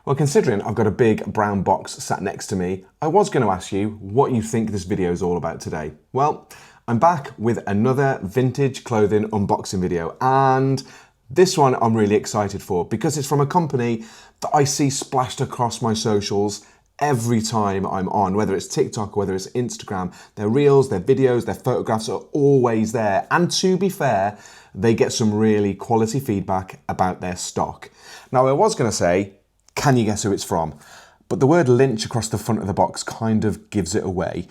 Well, considering I've got a big brown box sat next to me, I was going to ask you what you think this video is all about today. Well, I'm back with another vintage clothing unboxing video, and this one I'm really excited for because it's from a company that I see splashed across my socials every time I'm on, whether it's TikTok or whether it's Instagram. Their reels, their videos, their photographs are always there. And to be fair, they get some really quality feedback about their stock. Now, I was going to say, can you guess who it's from? But the word Lynch across the front of the box kind of gives it away.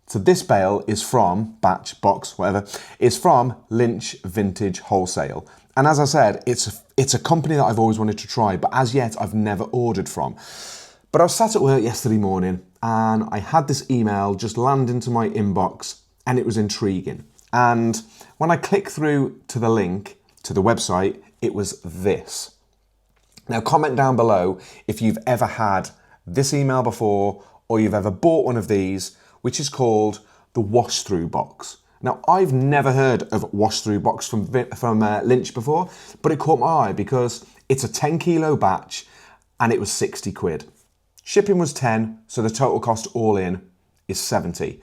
So this bale is from, box, whatever, is from Lynch Vintage Wholesale. And as I said, it's a company that I've always wanted to try, but as yet I've never ordered from. But I was sat at work yesterday morning and I had this email just land into my inbox and it was intriguing. And when I clicked through to the link to the website, it was this. Now, comment down below if you've ever had this email before or you've ever bought one of these, which is called the wash-through box. Now, I've never heard of wash-through box from Lynch before, but it caught my eye because it's a 10 kilo batch and it was 60 quid. Shipping was 10, so the total cost all in is 70.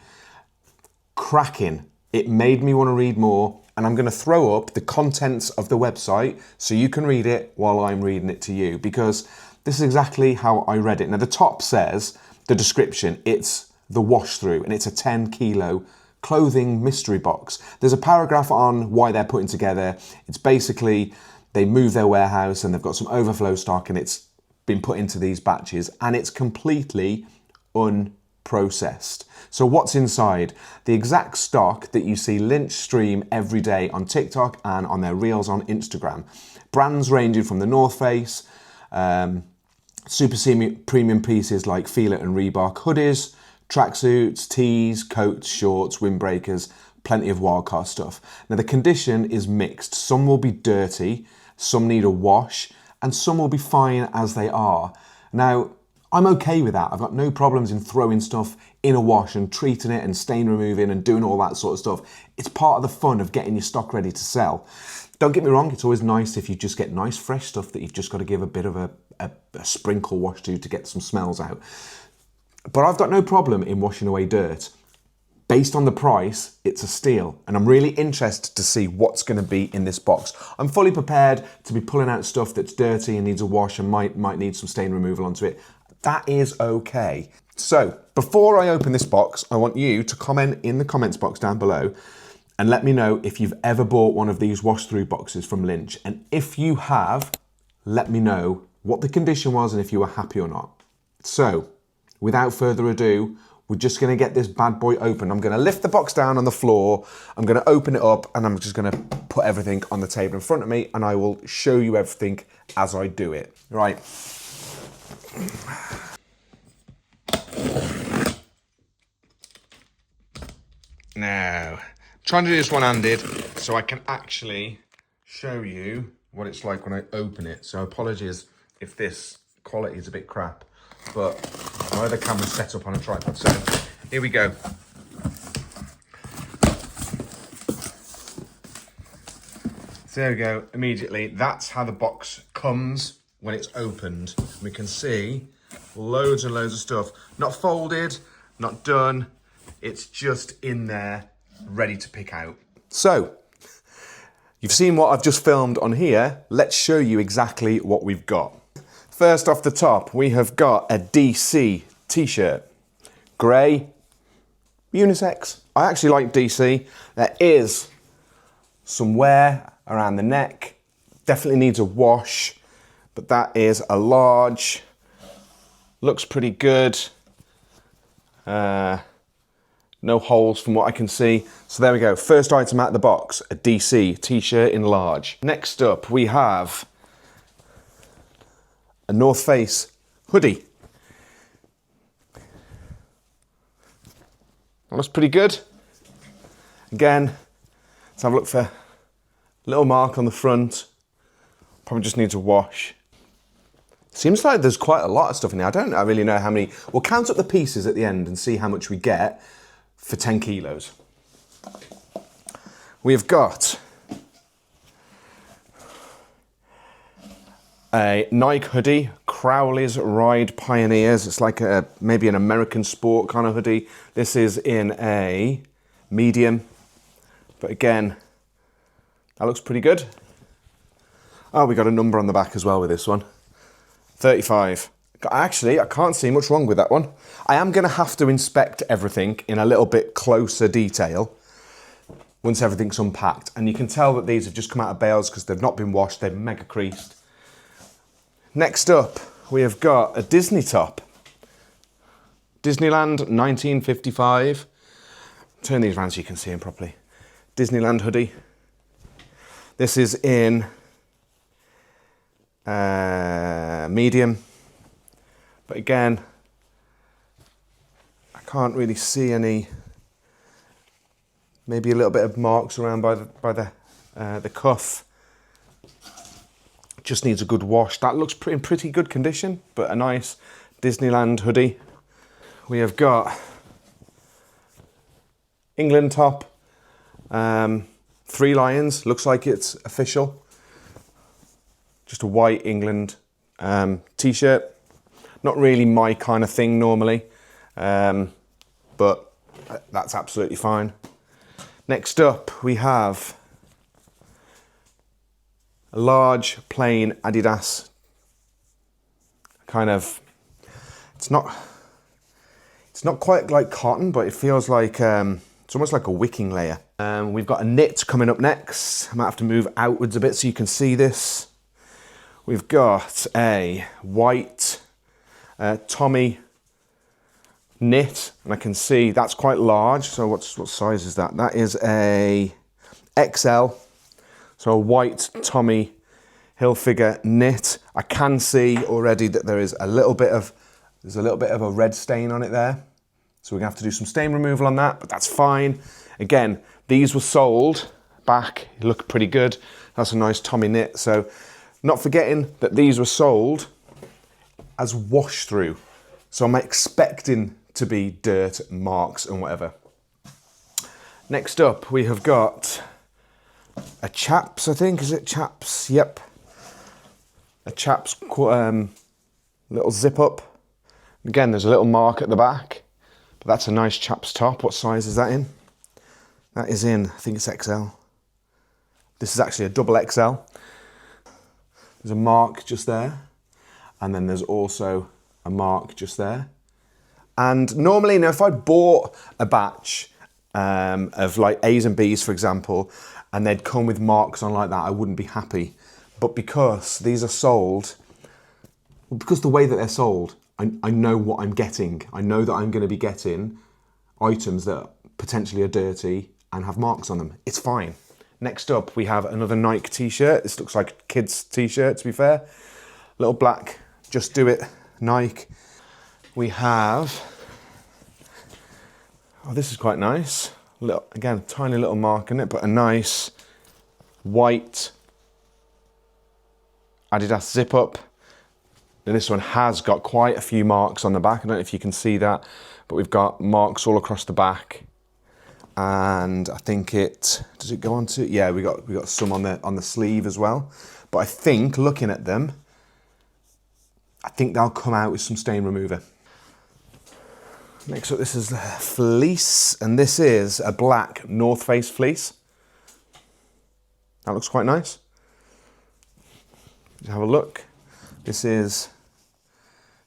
Cracking. It made me want to read more, and I'm going to throw up the contents of the website so you can read it while I'm reading it to you, because this is exactly how I read it. Now, the top says, the description, it's the wash through, and it's a 10 kilo clothing mystery box. There's a paragraph on why they're putting together. It's basically, they move their warehouse and they've got some overflow stock and it's been put into these batches, and it's completely unprocessed. So what's inside? The exact stock that you see Lynch stream every day on TikTok and on their reels on Instagram. Brands ranging from the North Face, super premium pieces like Feel It and Reebok, hoodies, tracksuits, tees, coats, shorts, windbreakers, plenty of wildcard stuff. Now the condition is mixed. Some will be dirty, some need a wash, and some will be fine as they are. Now, I'm okay with that. I've got no problems in throwing stuff in a wash and treating it and stain removing and doing all that sort of stuff. It's part of the fun of getting your stock ready to sell. Don't get me wrong, it's always nice if you just get nice fresh stuff that you've just got to give a bit of a sprinkle wash to get some smells out. But I've got no problem in washing away dirt. Based on the price, it's a steal, and I'm really interested to see what's going to be in this box. I'm fully prepared to be pulling out stuff that's dirty and needs a wash and might need some stain removal onto it. That is okay. So, before I open this box, I want you to comment in the comments box down below and let me know if you've ever bought one of these wash-through boxes from Lynch. And if you have, let me know what the condition was and if you were happy or not. So, without further ado, we're just going to get this bad boy open. I'm going to lift the box down on the floor. I'm going to open it up and I'm just going to put everything on the table in front of me and I will show you everything as I do it. Right. Now, I'm trying to do this one-handed so I can actually show you what it's like when I open it. So apologies if this quality is a bit crap, but my other camera's set up on a tripod. So here we go. So there we go, immediately. That's how the box comes when it's opened. We can see loads and loads of stuff. Not folded, not done. It's just in there, ready to pick out. So, you've seen what I've just filmed on here. Let's show you exactly what we've got. First off the top, we have got a DC t-shirt. Grey, unisex. I actually like DC. There is some wear around the neck. Definitely needs a wash, but that is a large. Looks pretty good. No holes from what I can see. So there we go. First item out of the box, a DC t-shirt in large. Next up, we have a North Face hoodie. That looks pretty good. Again, let's have a look for a little mark on the front. Probably just needs a wash. Seems like there's quite a lot of stuff in there. I don't really know how many. We'll count up the pieces at the end and see how much we get for 10 kilos. We've got a Nike hoodie, Crowley's Ride Pioneers. It's like maybe an American sport kind of hoodie. This is in a medium, but again, that looks pretty good. Oh, we got a number on the back as well with this one. 35. Actually, I can't see much wrong with that one. I am going to have to inspect everything in a little bit closer detail once everything's unpacked. And you can tell that these have just come out of bales because they've not been washed. They're mega creased. Next up, we have got a Disney top. Disneyland 1955. Turn these around so you can see them properly. Disneyland hoodie. This is in medium. But again, I can't really see any, maybe a little bit of marks around by the cuff. Just needs a good wash. That looks in pretty good condition, but a nice Disneyland hoodie. We have got England top, 3 lions, looks like it's official. Just a white England t-shirt. Not really my kind of thing normally, but that's absolutely fine. Next up, we have a large plain Adidas kind of, it's not quite like cotton, but it feels like, it's almost like a wicking layer. We've got a knit coming up next. I might have to move outwards a bit so you can see this. We've got a white Tommy knit, and I can see that's quite large. So what size is that? That is a XL. So a white Tommy Hilfiger knit. I can see already that there's a little bit of a red stain on it there. So we're gonna have to do some stain removal on that, but that's fine. Again, these were sold back, look pretty good. That's a nice Tommy knit. So not forgetting that these were sold as wash through. So I'm expecting to be dirt, marks and whatever. Next up, we have got a Chaps, I think, is it Chaps? Yep. A Chaps little zip up. Again, there's a little mark at the back, but that's a nice Chaps top. What size is that in? That is in, I think it's XL. This is actually a double XL. There's a mark just there. And then there's also a mark just there. And normally, you know, if I bought a batch of like A's and B's, for example, and they'd come with marks on like that, I wouldn't be happy. But because these are sold, well, because the way that they're sold, I know what I'm getting. I know that I'm going to be getting items that potentially are dirty and have marks on them. It's fine. Next up, we have another Nike t-shirt. This looks like a kid's t-shirt, to be fair. Little black, just do it, Nike. We have, oh, this is quite nice. Again, a tiny little mark in it, but a nice white Adidas zip up. Now this one has got quite a few marks on the back. I don't know if you can see that, but we've got marks all across the back. And I think does it go on to? Yeah, we got some on the sleeve as well. But I think looking at them, I think they'll come out with some stain remover. Next up, this is the fleece, and this is a black North Face fleece. That looks quite nice. Have a look. This is,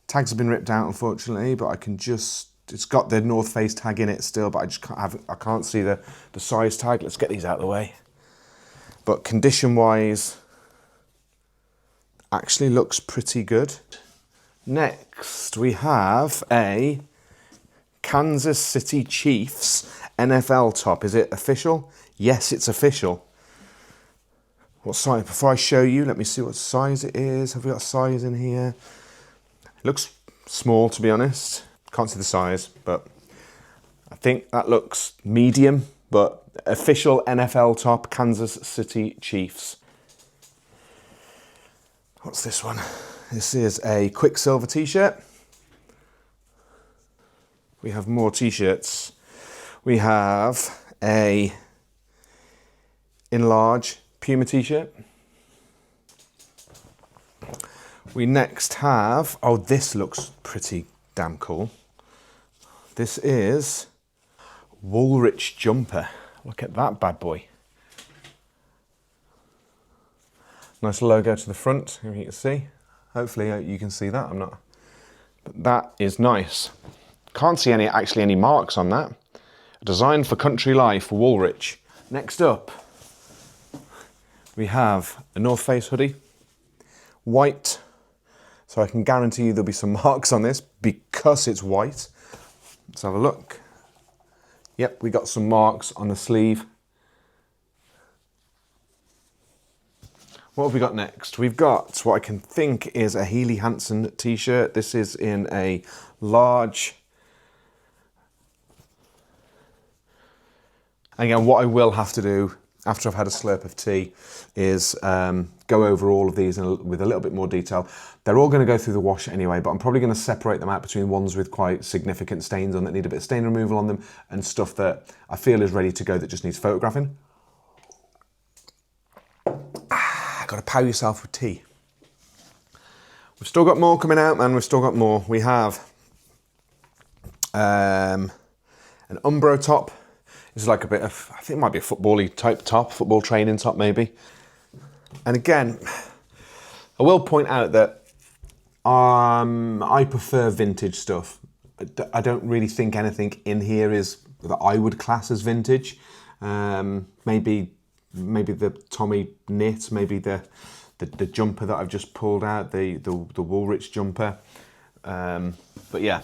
tags have been ripped out unfortunately, but I can just, it's got the North Face tag in it still, but I can't see the size tag. Let's get these out of the way. But condition wise, actually looks pretty good. Next, we have a Kansas City Chiefs NFL top. Is it official? Yes, it's official. What size? Before I show you, let me see what size it is. Have we got a size in here? It looks small, to be honest. Can't see the size, but I think that looks medium, but official NFL top, Kansas City Chiefs. What's this one? This is a Quicksilver t-shirt. We have more t-shirts. We have a enlarge Puma t-shirt. We next have, oh, this looks pretty damn cool. This is Woolrich jumper. Look at that bad boy. Nice logo to the front, if you can see. Hopefully you can see that, I'm not. But that is nice. Can't see actually any marks on that. Designed for country life, Woolrich. Next up, we have a North Face hoodie. White. So I can guarantee you there'll be some marks on this because it's white. Let's have a look. Yep, we got some marks on the sleeve. What have we got next? We've got what I can think is a Healy Hansen t-shirt. This is in a large. Again, what I will have to do after I've had a slurp of tea is go over all of these with a little bit more detail. They're all going to go through the wash anyway, but I'm probably going to separate them out between ones with quite significant stains on that need a bit of stain removal on them and stuff that I feel is ready to go that just needs photographing. Got to power yourself with tea. We've still got more coming out, man. We've still got more. We have an Umbro top. This is like a bit of, I think it might be a football-y type top, football training top maybe. And again, I will point out that I prefer vintage stuff. I don't really think anything in here is that I would class as vintage. Maybe the Tommy knit, maybe the jumper that I've just pulled out, the Woolrich jumper. But yeah.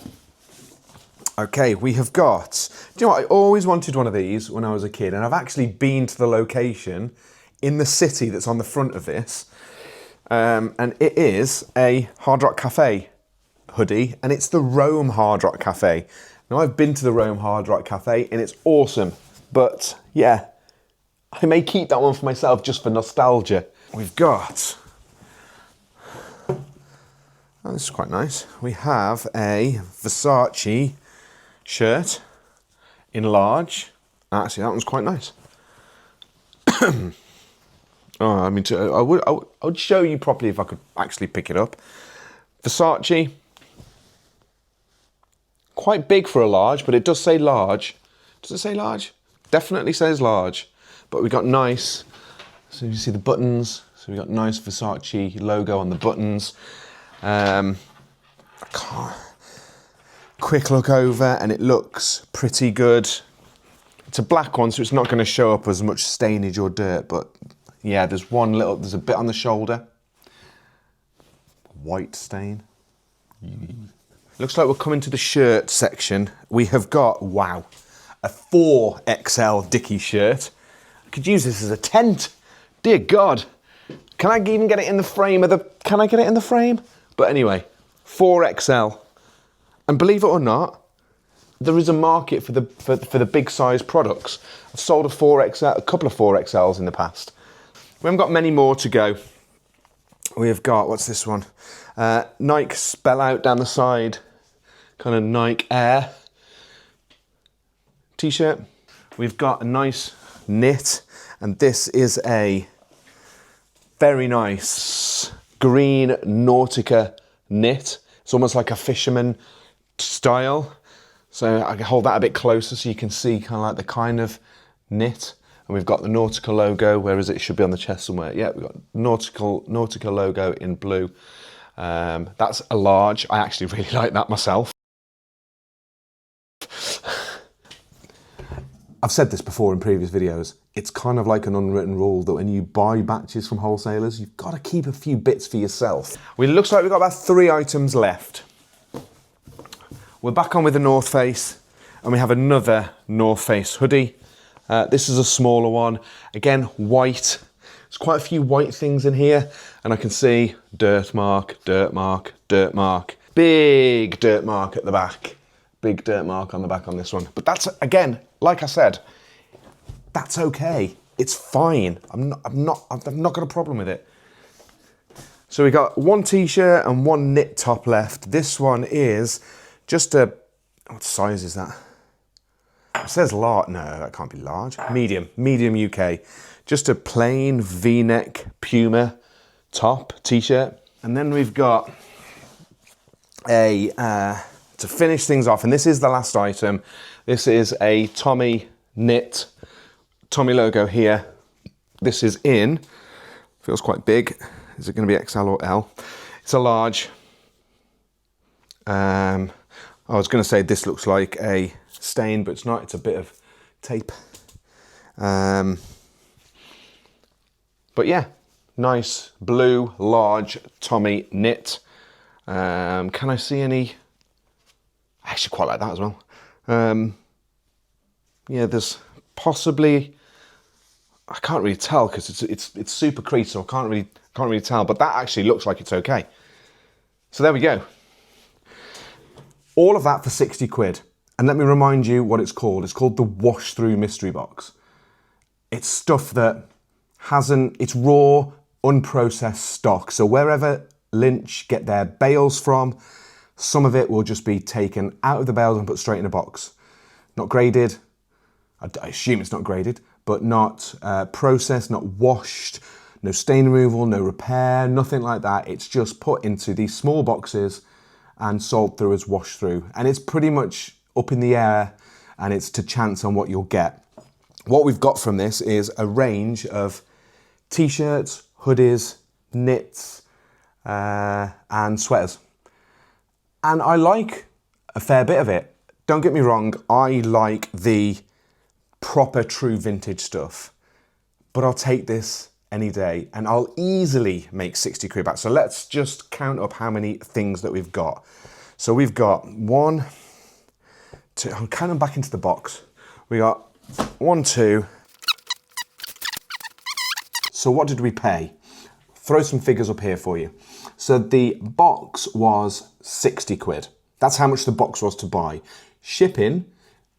Okay, we have got, do you know what, I always wanted one of these when I was a kid, and I've actually been to the location in the city that's on the front of this, and it is a Hard Rock Cafe hoodie, and it's the Rome Hard Rock Cafe. Now, I've been to the Rome Hard Rock Cafe, and it's awesome, but yeah, I may keep that one for myself just for nostalgia. We've got, oh, this is quite nice, we have a Versace shirt in large. Actually, that one's quite nice. Oh, I mean, I would show you properly if I could actually pick it up. Versace, quite big for a large, but it does say large. Does it say large? Definitely says large. But we got nice. So you see the buttons. So we got nice Versace logo on the buttons. I can't. Quick look over and it looks pretty good. It's a black one, so it's not going to show up as much stainage or dirt, but yeah, there's a bit on the shoulder. White stain. Looks like we're coming to the shirt section. We have got, wow, a 4XL Dickie shirt. I could use this as a tent. Dear God. Can I even get it in the frame can I get it in the frame? But anyway, 4XL. And believe it or not, there is a market for the big size products. I've sold a couple of 4XLs in the past. We haven't got many more to go. We've got, what's this one? Nike spell out down the side, kind of Nike Air t-shirt. We've got a nice knit, and this is a very nice green Nautica knit. It's almost like a fisherman style. So I can hold that a bit closer so you can see kind of like the kind of knit. And we've got the Nautica logo, whereas it should be on the chest somewhere. Yeah, we've got Nautica logo in blue. That's a large. I actually really like that myself. I've said this before in previous videos. It's kind of like an unwritten rule that when you buy batches from wholesalers, you've got to keep a few bits for yourself. Well, it looks like we've got about 3 items left. We're back on with the North Face, and we have another North Face hoodie. This is a smaller one. Again, white. There's quite a few white things in here, and I can see dirt mark, dirt mark, dirt mark. Big dirt mark at the back. Big dirt mark on the back on this one. But that's, again, like I said, that's okay. It's fine. I've not got a problem with it. So we got one t-shirt and one knit top left. This one is just a, what size is that? It says large. No, that can't be large. Medium UK. Just a plain V-neck Puma top t-shirt. And then we've got a, to finish things off, and this is the last item. This is a Tommy knit, Tommy logo here. This is in, feels quite big. Is it going to be XL or L? It's a large. I was going to say this looks like a stain, but it's not. It's a bit of tape. But yeah, nice blue, large Tommy knit. Can I see any? I actually quite like that as well. Yeah, there's possibly, I can't really tell because it's super creased, so I can't really tell. But that actually looks like it's okay. So there we go. All of that for 60 quid. And let me remind you what it's called. It's called the Wash Through Mystery Box. It's stuff that it's raw, unprocessed stock. So wherever Lynch get their bales from, some of it will just be taken out of the bales and put straight in a box. Not graded. I assume it's not graded, but not processed, not washed, no stain removal, no repair, nothing like that. It's just put into these small boxes and sold through as wash through. And it's pretty much up in the air, and it's to chance on what you'll get. What we've got from this is a range of t-shirts, hoodies, knits, and sweaters. And I like a fair bit of it. Don't get me wrong, I like the proper true vintage stuff, but I'll take this any day and I'll easily make 60 quid back. So let's just count up how many things that we've got. So we've got 1, 2, I'm counting back into the box. We got 1, 2. So what did we pay? Throw some figures up here for you. So the box was 60 quid. That's how much the box was to buy. Shipping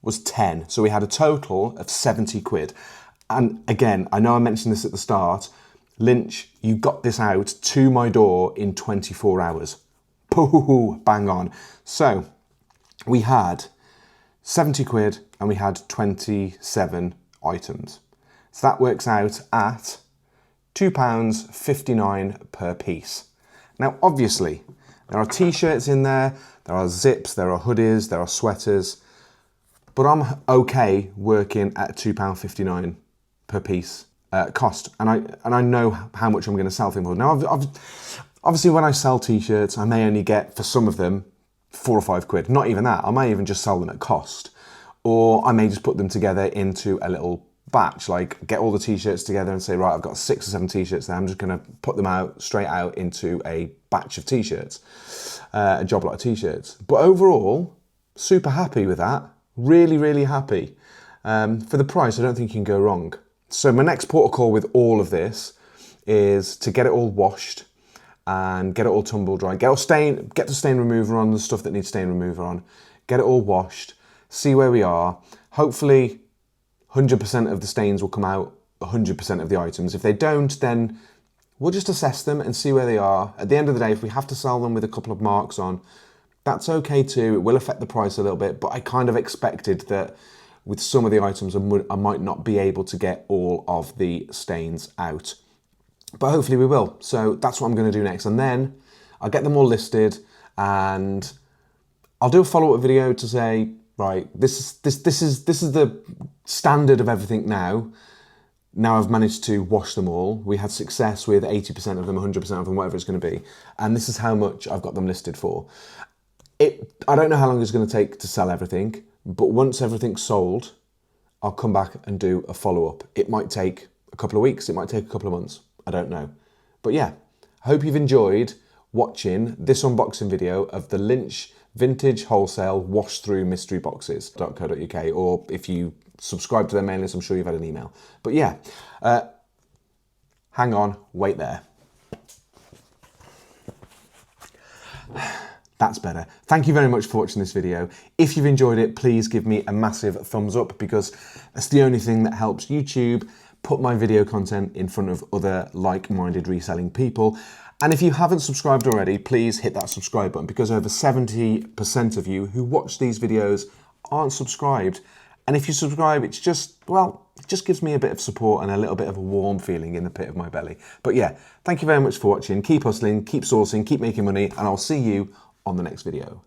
was 10. So we had a total of 70 quid. And again, I know I mentioned this at the start. Lynch, you got this out to my door in 24 hours. Pooh, bang on. So we had 70 quid and we had 27 items. So that works out at £2.59 per piece. Now, obviously, there are t-shirts in there, there are zips, there are hoodies, there are sweaters, but I'm okay working at £2.59 per piece cost, and I know how much I'm going to sell things for. Now, obviously, when I sell t-shirts, I may only get for some of them 4 or 5 quid. Not even that. I may even just sell them at cost, or I may just put them together into a little batch, like get all the t-shirts together and say, right, I've got 6 or 7 t-shirts there. I'm just going to put them out straight out into a batch of t-shirts, a job lot of t-shirts. But overall, super happy with that. Really, really happy. For the price, I don't think you can go wrong. So my next port of call with all of this is to get it all washed and get it all tumble dry. Get the stain remover on, the stuff that needs stain remover on. Get it all washed, see where we are. Hopefully 100% of the stains will come out, 100% of the items. If they don't, then we'll just assess them and see where they are. At the end of the day, if we have to sell them with a couple of marks on, that's okay too. It will affect the price a little bit, but I kind of expected that with some of the items, I might not be able to get all of the stains out. But hopefully we will. So that's what I'm going to do next. And then I'll get them all listed and I'll do a follow-up video to say, right, this is the standard of everything now. Now I've managed to wash them all. We had success with 80% of them, 100% of them, whatever it's going to be. And this is how much I've got them listed for. I don't know how long it's going to take to sell everything, but once everything's sold, I'll come back and do a follow-up. It might take a couple of weeks, it might take a couple of months, I don't know. But yeah, I hope you've enjoyed watching this unboxing video of the Lynch Vintage Wholesale Wash Through Mystery Boxes.co.uk, or if you subscribe to their mailing list, I'm sure you've had an email. But yeah, hang on, wait there. That's better. Thank you very much for watching this video. If you've enjoyed it, please give me a massive thumbs up because that's the only thing that helps YouTube put my video content in front of other like-minded reselling people. And if you haven't subscribed already, please hit that subscribe button because over 70% of you who watch these videos aren't subscribed. And if you subscribe, it's just, well, it just gives me a bit of support and a little bit of a warm feeling in the pit of my belly. But yeah, thank you very much for watching. Keep hustling, keep sourcing, keep making money, and I'll see you on the next video.